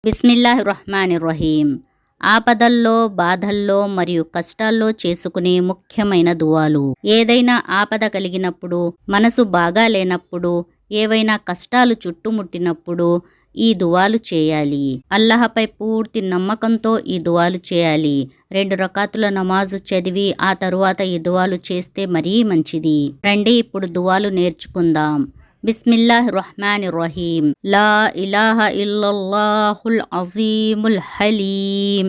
బిస్మిల్లాహిర్రహ్మానిర్రహీం. ఆపదల్లో, బాధల్లో మరియు కష్టాల్లో చేసుకునే ముఖ్యమైన దువాలు. ఏదైనా ఆపద కలిగినప్పుడు, మనసు బాగా లేనప్పుడు, ఏవైనా కష్టాలు చుట్టుముట్టినప్పుడు ఈ దువాలు చేయాలి. అల్లాహపై పూర్తి నమ్మకంతో ఈ దువాలు చేయాలి. 2 రకాతుల నమాజు చదివి ఆ తరువాత ఈ దువాలు చేస్తే మరీ మంచిది. రండి ఇప్పుడు దువాలు నేర్చుకుందాం. బిస్మిల్లాహిర్రహ్మానిర్రహీం. లా ఇలాహ ఇల్లల్లాహుల్ అజీముల్ హలీం.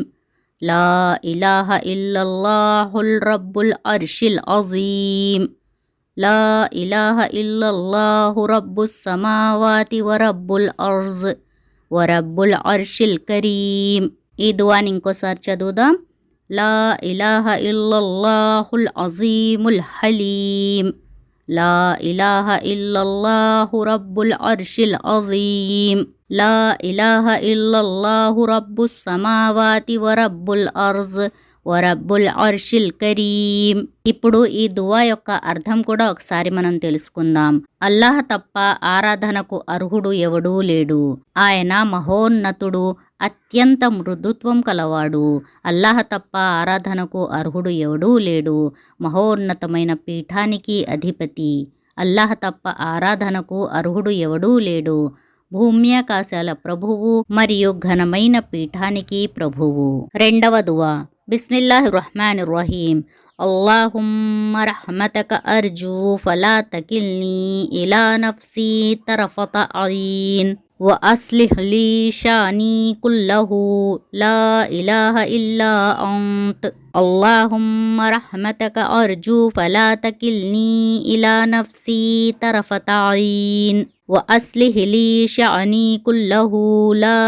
లా ఇలాహ ఇల్లల్లాహుల్ రబ్బుల్ అర్షిల్ అజీం. లా ఇలాహ ఇల్లల్లాహు రబ్బుస్ సమావాతి వరబ్బుల్ అర్జ్ వరబ్బుల్ అర్షిల్ కరీం. ఈ దువాని ఇంకోసారి చదువుదాం. లా ఇలాహ ఇల్లల్లాహుల్ అజీముల్ హలీం. లా ఇలాహ ఇల్లల్లాహు రబ్బుల్ అర్షిల్ అజీం. లా ఇలాహ ఇల్లల్లాహు రబ్బుస్ సమావాతి వరబ్బుల్ అర్జ్ వరబ్బుల్ అర్షిల్ కరీం. ఇప్పుడు ఈ దువా యొక్క అర్థం కూడా ఒకసారి మనం తెలుసుకుందాం. అల్లాహ్ తప్ప ఆరాధనకు అర్హుడు ఎవడూ లేడు. ఆయన మహోన్నతుడు, అత్యంత మృదుత్వం కలవాడు. అల్లాహ్ తప్ప ఆరాధనకు అర్హుడు ఎవడూ లేడు. మహోన్నతమైన పీఠానికి అధిపతి. అల్లాహ్ తప్ప ఆరాధనకు అర్హుడు ఎవడూ లేడు. భూమ్యాకాశాల ప్రభువు మరియు ఘనమైన పీఠానికి ప్రభువు. రెండవ దువా. బిస్మిల్లాహిర్రహ్మానిర్రహీం. అల్లాహుమ్మ రహ్మతక అర్జూ ఫలా తకిల్నీ ఇలా నఫ్సీ తరఫత ఐన్ వ అస్లిహ్ లీ షానీ కుల్లహు లా ఇలాహ ఇల్లా అంత్. అల్లాహుమ్మ రహ్మతక అర్జూ ఫలా తకిల్నీ ఇలా నఫ్సీ తరఫత ఐన్ వ అస్లిహ్ లీ షానీ కుల్లహు లా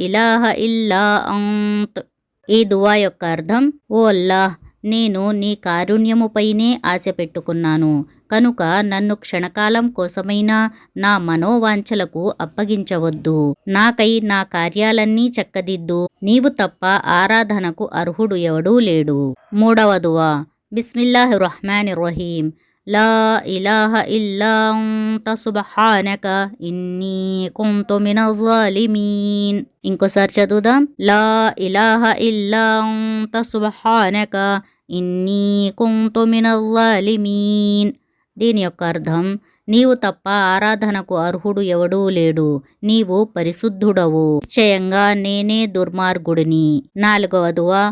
ఇలాహ ఇల్లా అంత్. ఈ దువా యొక్క అర్థం: ఓ అల్లాహ్, నేను నీ కారుణ్యముపైనే ఆశ పెట్టుకున్నాను కనుక నన్ను క్షణకాలం కోసమైనా నా మనోవాంఛలకు అప్పగించవద్దు. నాకై నా కార్యాలన్నీ చక్కదిద్దు. నీవు తప్ప ఆరాధనకు అర్హుడు ఎవడూ లేడు. మూడవ దువా. బిస్మిల్లాహిర్రహ్మానిర్రహీం. లా ఇలాహ ఇల్లా అంత సుబ్హానక ఇన్నీ కుంతు మినజ్ జాలిమీన్. ఇంకోసారి చదువుదాం. లా ఇలాహ ఇల్లా అంత సుబ్హానక ఇన్నీ కుంతు మినజ్ జాలిమీన్. దీని యొక్క అర్థం: నీవు తప్ప ఆరాధనకు అర్హుడు ఎవడూ లేడు. నీవు పరిశుద్ధుడవు. నిశ్చయంగా నేనే దుర్మార్గుడిని. నాలుగవ దువా.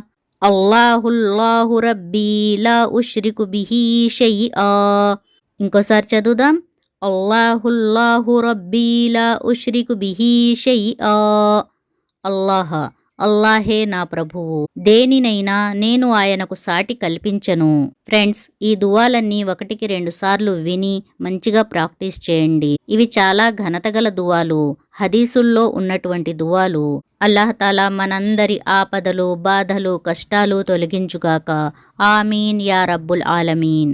అల్లాహుల్లాహు రబ్బీ లా ఉష్రికు బిహీ షైఆ. ఇంకోసారి చదువుదాం. అల్లాహుల్లాహు రబ్బీ లా ఉష్రికు బిహీ షైఆ. అల్లాహే నా ప్రభువు, దేనినైనా నేను ఆయనకు సాటి కల్పించను. ఫ్రెండ్స్, ఈ దువాలన్నీ 1-2 సార్లు విని మంచిగా ప్రాక్టీస్ చేయండి. ఇవి చాలా ఘనతగల దువాలు, హదీసుల్లో ఉన్నటువంటి దువాలు. అల్లాహ్ తాలా మనందరి ఆపదలు, బాధలు, కష్టాలు తొలగించుగాక. ఆమీన్ యా రబ్బుల్ ఆలమీన్.